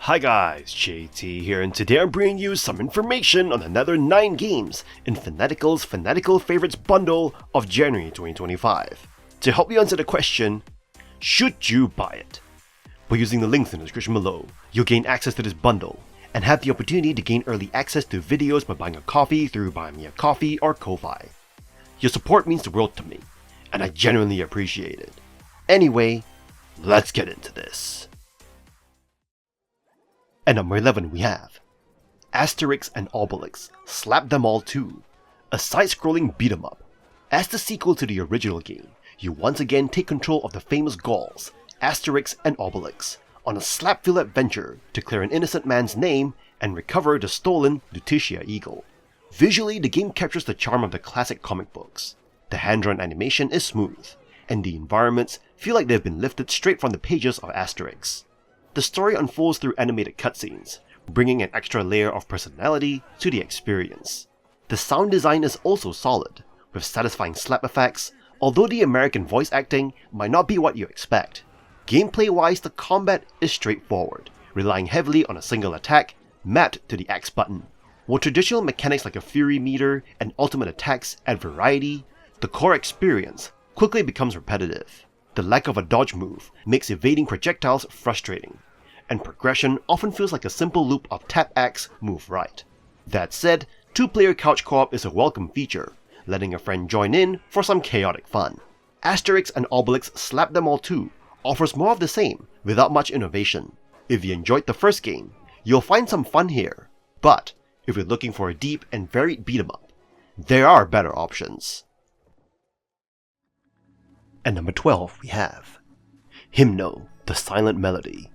Hi guys, JT here, and today I'm bringing you some information on another 9 games in Fanatical's Fanatical Favorites Bundle of January 2025. To help you answer the question, should you buy it? By using the links in the description below, you'll gain access to this bundle, and have the opportunity to gain early access to videos by buying a coffee through Buy Me a Coffee or Ko-Fi. Your support means the world to me, and I genuinely appreciate it. Anyway, let's get into this. At number 11 we have Asterix and Obelix, Slap Them All 2, a side-scrolling beat-em-up. As the sequel to the original game, you once again take control of the famous Gauls, Asterix and Obelix, on a slap-filled adventure to clear an innocent man's name and recover the stolen Lutetia eagle. Visually, the game captures the charm of the classic comic books. The hand-drawn animation is smooth, and the environments feel like they've been lifted straight from the pages of Asterix. The story unfolds through animated cutscenes, bringing an extra layer of personality to the experience. The sound design is also solid, with satisfying slap effects, although the American voice acting might not be what you expect. Gameplay-wise, the combat is straightforward, relying heavily on a single attack, mapped to the X button. While traditional mechanics like a fury meter and ultimate attacks add variety, the core experience quickly becomes repetitive. The lack of a dodge move makes evading projectiles frustrating, and progression often feels like a simple loop of tap X, move right. That said, 2-player couch co-op is a welcome feature, letting a friend join in for some chaotic fun. Asterix and Obelix Slap Them All 2 offers more of the same without much innovation. If you enjoyed the first game, you'll find some fun here, but if you're looking for a deep and varied beat-em-up, there are better options. At number 12 we have Himno, the Silent Melody.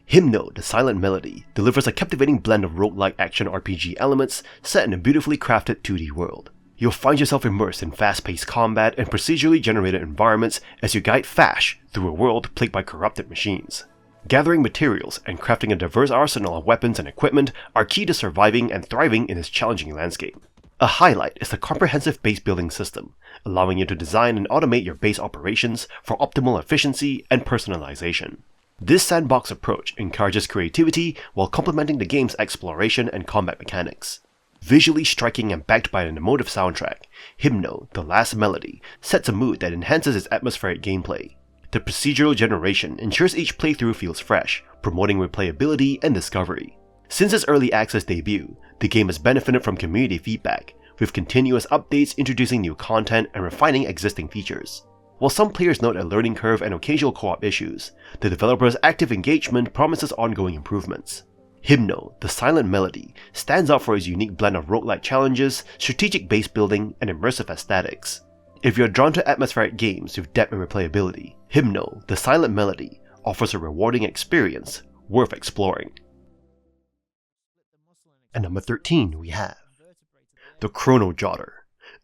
Himno, the Silent Melody delivers a captivating blend of roguelike action RPG elements set in a beautifully crafted 2D world. You'll find yourself immersed in fast-paced combat and procedurally generated environments as you guide Fash through a world plagued by corrupted machines. Gathering materials and crafting a diverse arsenal of weapons and equipment are key to surviving and thriving in this challenging landscape. A highlight is the comprehensive base building system, allowing you to design and automate your base operations for optimal efficiency and personalization. This sandbox approach encourages creativity while complementing the game's exploration and combat mechanics. Visually striking and backed by an emotive soundtrack, Himno, the Last Melody, sets a mood that enhances its atmospheric gameplay. The procedural generation ensures each playthrough feels fresh, promoting replayability and discovery. Since its early access debut, the game has benefited from community feedback, with continuous updates introducing new content and refining existing features. While some players note a learning curve and occasional co-op issues, the developer's active engagement promises ongoing improvements. Himno, the Silent Melody, stands out for its unique blend of roguelike challenges, strategic base building, and immersive aesthetics. If you're drawn to atmospheric games with depth and replayability, Himno, the Silent Melody, offers a rewarding experience worth exploring. At number 13 we have the Chrono Jotter,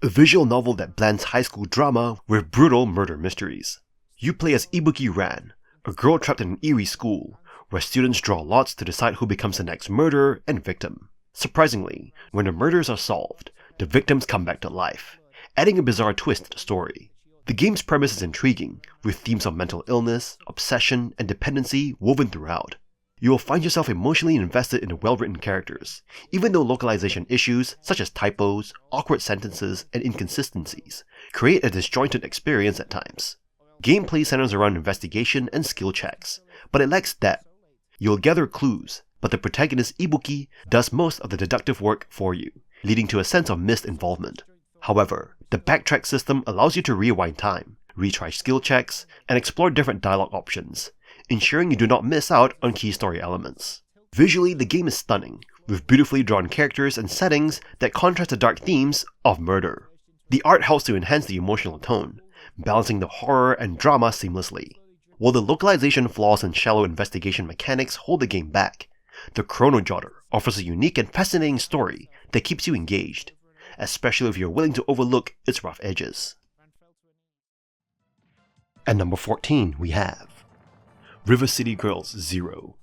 a visual novel that blends high school drama with brutal murder mysteries. You play as Ibuki Ran, a girl trapped in an eerie school, where students draw lots to decide who becomes the next murderer and victim. Surprisingly, when the murders are solved, the victims come back to life, adding a bizarre twist to the story. The game's premise is intriguing, with themes of mental illness, obsession, and dependency woven throughout. You will find yourself emotionally invested in the well-written characters, even though localization issues such as typos, awkward sentences, and inconsistencies create a disjointed experience at times. Gameplay centers around investigation and skill checks, but it lacks depth. You'll gather clues, but the protagonist Ibuki does most of the deductive work for you, leading to a sense of missed involvement. However, the backtrack system allows you to rewind time, retry skill checks, and explore different dialogue options, ensuring you do not miss out on key story elements. Visually, the game is stunning, with beautifully drawn characters and settings that contrast the dark themes of murder. The art helps to enhance the emotional tone, balancing the horror and drama seamlessly. While the localization flaws and shallow investigation mechanics hold the game back, the Chrono Jotter offers a unique and fascinating story that keeps you engaged, especially if you're willing to overlook its rough edges. At number 14 we have River City Girls Zero.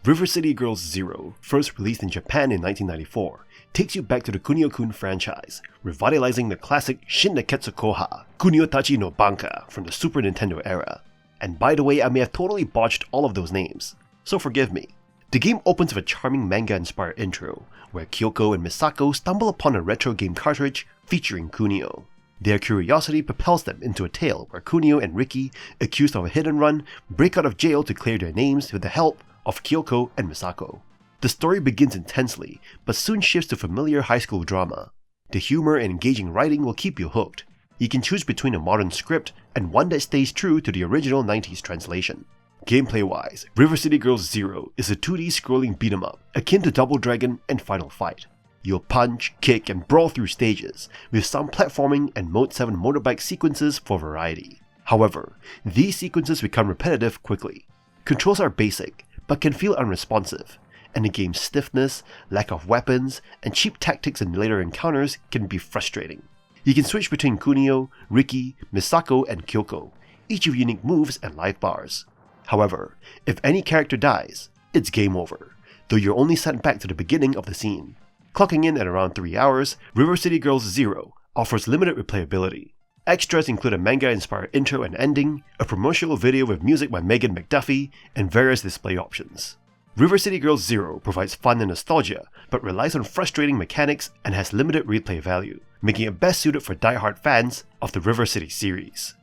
River City Girls Zero, first released in Japan in 1994, takes you back to the Kunio-kun franchise, revitalizing the classic Shin Neketsu Koha, Kunio-tachi no Banka from the Super Nintendo era. And by the way, I may have totally botched all of those names, so forgive me. The game opens with a charming manga-inspired intro, where Kyoko and Misako stumble upon a retro game cartridge featuring Kunio. Their curiosity propels them into a tale where Kunio and Riki, accused of a hit and run, break out of jail to clear their names with the help of Kyoko and Misako. The story begins intensely, but soon shifts to familiar high school drama. The humor and engaging writing will keep you hooked. You can choose between a modern script and one that stays true to the original 90s translation. Gameplay-wise, River City Girls Zero is a 2D scrolling beat-em-up, akin to Double Dragon and Final Fight. You'll punch, kick, and brawl through stages, with some platforming and Mode 7 motorbike sequences for variety. However, these sequences become repetitive quickly. Controls are basic, but can feel unresponsive, and the game's stiffness, lack of weapons, and cheap tactics in later encounters can be frustrating. You can switch between Kunio, Riki, Misako, and Kyoko, each with unique moves and life bars. However, if any character dies, it's game over, though you're only sent back to the beginning of the scene. Clocking in at around 3 hours, River City Girls Zero offers limited replayability. Extras include a manga-inspired intro and ending, a promotional video with music by Megan McDuffie, and various display options. River City Girls Zero provides fun and nostalgia, but relies on frustrating mechanics and has limited replay value, making it best suited for die-hard fans of the River City series.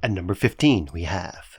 At number 15 we have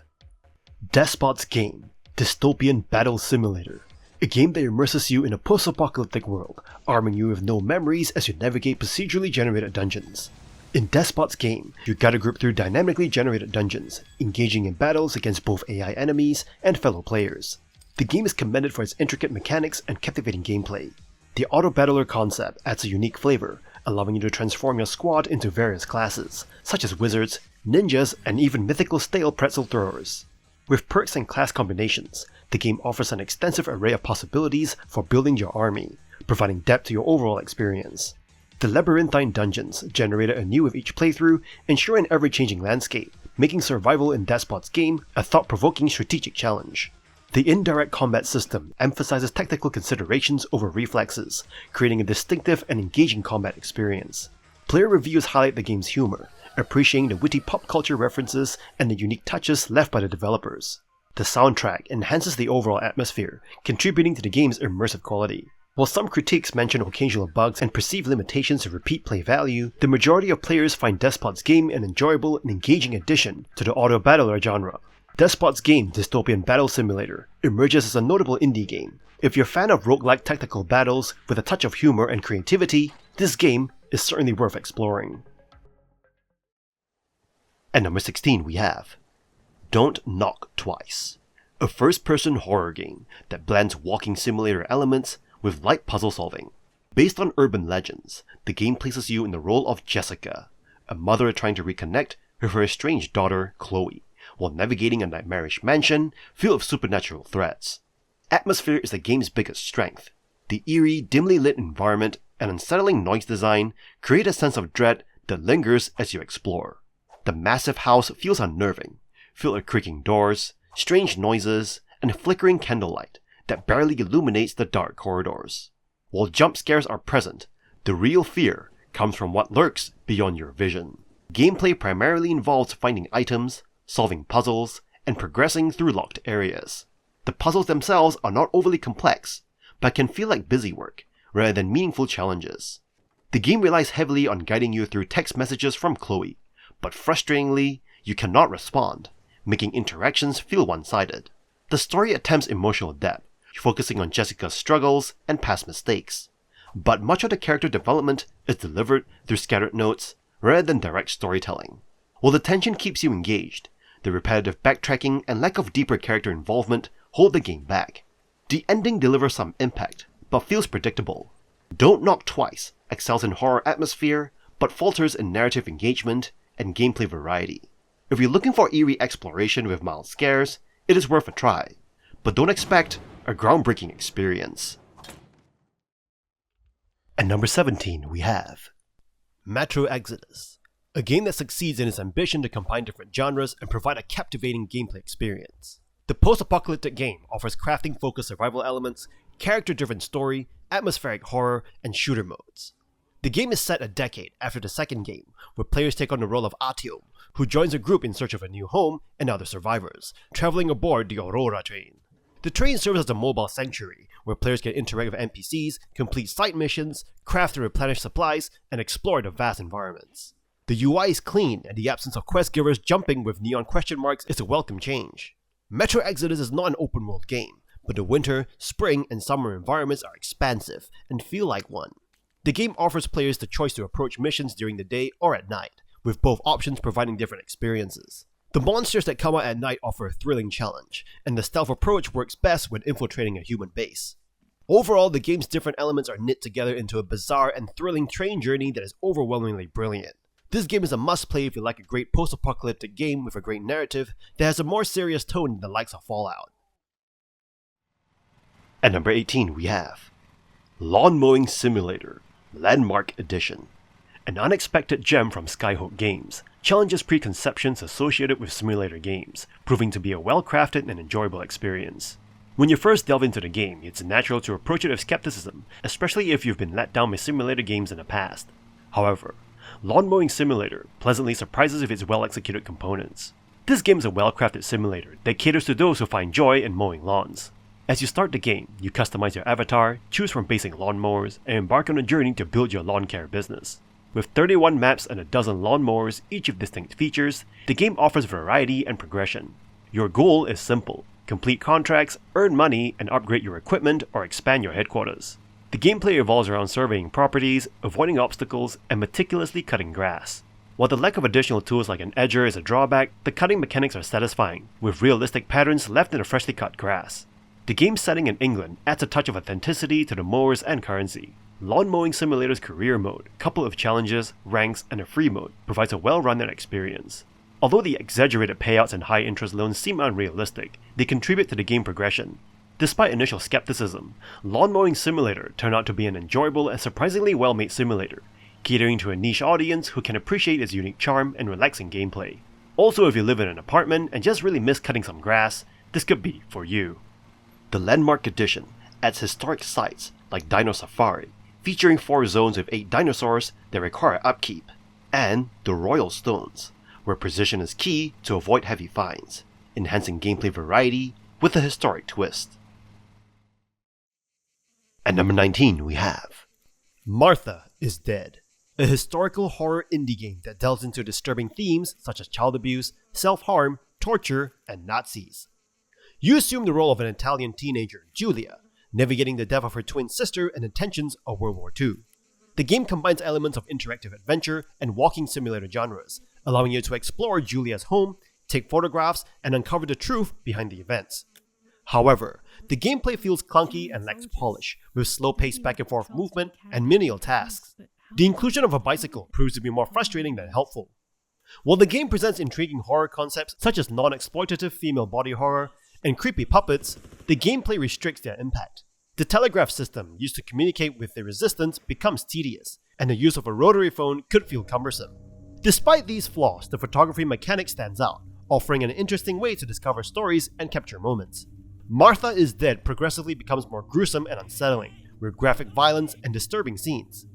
Despot's Game, Dystopian Battle Simulator, a game that immerses you in a post-apocalyptic world, arming you with no memories as you navigate procedurally generated dungeons. In Despot's Game, you guide group through dynamically generated dungeons, engaging in battles against both AI enemies and fellow players. The game is commended for its intricate mechanics and captivating gameplay. The auto-battler concept adds a unique flavor, allowing you to transform your squad into various classes, such as wizards, ninjas, and even mythical stale pretzel throwers. With perks and class combinations, the game offers an extensive array of possibilities for building your army, providing depth to your overall experience. The labyrinthine dungeons, generated anew with each playthrough, ensure an ever-changing landscape, making survival in Despot's Game a thought-provoking strategic challenge. The indirect combat system emphasizes tactical considerations over reflexes, creating a distinctive and engaging combat experience. Player reviews highlight the game's humor, appreciating the witty pop culture references and the unique touches left by the developers. The soundtrack enhances the overall atmosphere, contributing to the game's immersive quality. While some critiques mention occasional bugs and perceived limitations of repeat play value, the majority of players find Despot's Game an enjoyable and engaging addition to the auto-battler genre. Despot's Game, Dystopian Battle Simulator, emerges as a notable indie game. If you're a fan of roguelike tactical battles with a touch of humor and creativity, this game is certainly worth exploring. At number 16 we have Don't Knock Twice, a first-person horror game that blends walking simulator elements with light puzzle solving. Based on urban legends, the game places you in the role of Jessica, a mother trying to reconnect with her estranged daughter Chloe, while navigating a nightmarish mansion filled with supernatural threats. Atmosphere is the game's biggest strength. The eerie, dimly lit environment and unsettling noise design create a sense of dread that lingers as you explore. The massive house feels unnerving, filled with creaking doors, strange noises, and flickering candlelight that barely illuminates the dark corridors. While jump scares are present, the real fear comes from what lurks beyond your vision. Gameplay primarily involves finding items, solving puzzles, and progressing through locked areas. The puzzles themselves are not overly complex, but can feel like busy work rather than meaningful challenges. The game relies heavily on guiding you through text messages from Chloe, but frustratingly, you cannot respond, making interactions feel one-sided. The story attempts emotional depth, focusing on Jessica's struggles and past mistakes, but much of the character development is delivered through scattered notes rather than direct storytelling. While the tension keeps you engaged, the repetitive backtracking and lack of deeper character involvement hold the game back. The ending delivers some impact, but feels predictable. Don't Knock Twice excels in horror atmosphere, but falters in narrative engagement and gameplay variety. If you're looking for eerie exploration with mild scares, it is worth a try, but don't expect a groundbreaking experience. At number 17 we have Metro Exodus, a game that succeeds in its ambition to combine different genres and provide a captivating gameplay experience. The post-apocalyptic game offers crafting-focused survival elements, character-driven story, atmospheric horror, and shooter modes. The game is set a decade after the second game, where players take on the role of Artyom, who joins a group in search of a new home and other survivors, traveling aboard the Aurora train. The train serves as a mobile sanctuary, where players can interact with NPCs, complete side missions, craft and replenish supplies, and explore the vast environments. The UI is clean, and the absence of quest givers jumping with neon question marks is a welcome change. Metro Exodus is not an open world game, but the winter, spring, and summer environments are expansive and feel like one. The game offers players the choice to approach missions during the day or at night, with both options providing different experiences. The monsters that come out at night offer a thrilling challenge, and the stealth approach works best when infiltrating a human base. Overall, the game's different elements are knit together into a bizarre and thrilling train journey that is overwhelmingly brilliant. This game is a must-play if you like a great post-apocalyptic game with a great narrative that has a more serious tone than the likes of Fallout. At number 18 we have Lawn Mowing Simulator Landmark Edition. An unexpected gem from Skyhook Games, challenges preconceptions associated with simulator games, proving to be a well-crafted and enjoyable experience. When you first delve into the game, it's natural to approach it with skepticism, especially if you've been let down by simulator games in the past. However, Lawn Mowing Simulator pleasantly surprises with its well-executed components. This game is a well-crafted simulator that caters to those who find joy in mowing lawns. As you start the game, you customize your avatar, choose from basic lawnmowers, and embark on a journey to build your lawn care business. With 31 maps and a dozen lawnmowers, each with distinct features, the game offers variety and progression. Your goal is simple: complete contracts, earn money, and upgrade your equipment or expand your headquarters. The gameplay revolves around surveying properties, avoiding obstacles, and meticulously cutting grass. While the lack of additional tools like an edger is a drawback, the cutting mechanics are satisfying, with realistic patterns left in the freshly cut grass. The game's setting in England adds a touch of authenticity to the mowers and currency. Lawn Mowing Simulator's career mode, coupled with challenges, ranks, and a free mode, provides a well-rounded experience. Although the exaggerated payouts and high-interest loans seem unrealistic, they contribute to the game progression. Despite initial skepticism, Lawn Mowing Simulator turned out to be an enjoyable and surprisingly well-made simulator, catering to a niche audience who can appreciate its unique charm and relaxing gameplay. Also, if you live in an apartment and just really miss cutting some grass, this could be for you. The Landmark Edition adds historic sites like Dino Safari, featuring 4 zones with 8 dinosaurs that require upkeep, and the Royal Stones, where precision is key to avoid heavy finds, enhancing gameplay variety with a historic twist. At number 19 we have Martha is Dead, a historical horror indie game that delves into disturbing themes such as child abuse, self-harm, torture, and Nazis. You assume the role of an Italian teenager, Giulia, navigating the death of her twin sister and the tensions of World War II. The game combines elements of interactive adventure and walking simulator genres, allowing you to explore Giulia's home, take photographs, and uncover the truth behind the events. However, the gameplay feels clunky and lacks polish, with slow-paced back-and-forth movement and menial tasks. The inclusion of a bicycle proves to be more frustrating than helpful. While the game presents intriguing horror concepts such as non-exploitative female body horror and creepy puppets, the gameplay restricts their impact. The telegraph system used to communicate with the resistance becomes tedious, and the use of a rotary phone could feel cumbersome. Despite these flaws, the photography mechanic stands out, offering an interesting way to discover stories and capture moments. Martha is Dead progressively becomes more gruesome and unsettling, with graphic violence and disturbing scenes.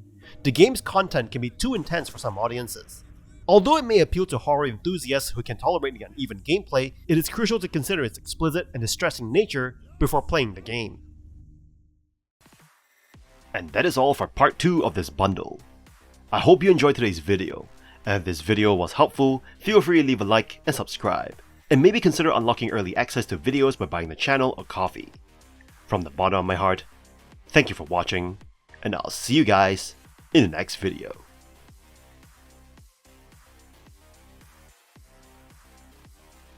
The game's content can be too intense for some audiences. Although it may appeal to horror enthusiasts who can tolerate the uneven gameplay, it is crucial to consider its explicit and distressing nature before playing the game. And that is all for part 2 of this bundle. I hope you enjoyed today's video, and if this video was helpful, feel free to leave a like and subscribe, and maybe consider unlocking early access to videos by buying the channel a coffee. From the bottom of my heart, thank you for watching, and I'll see you guys in the next video.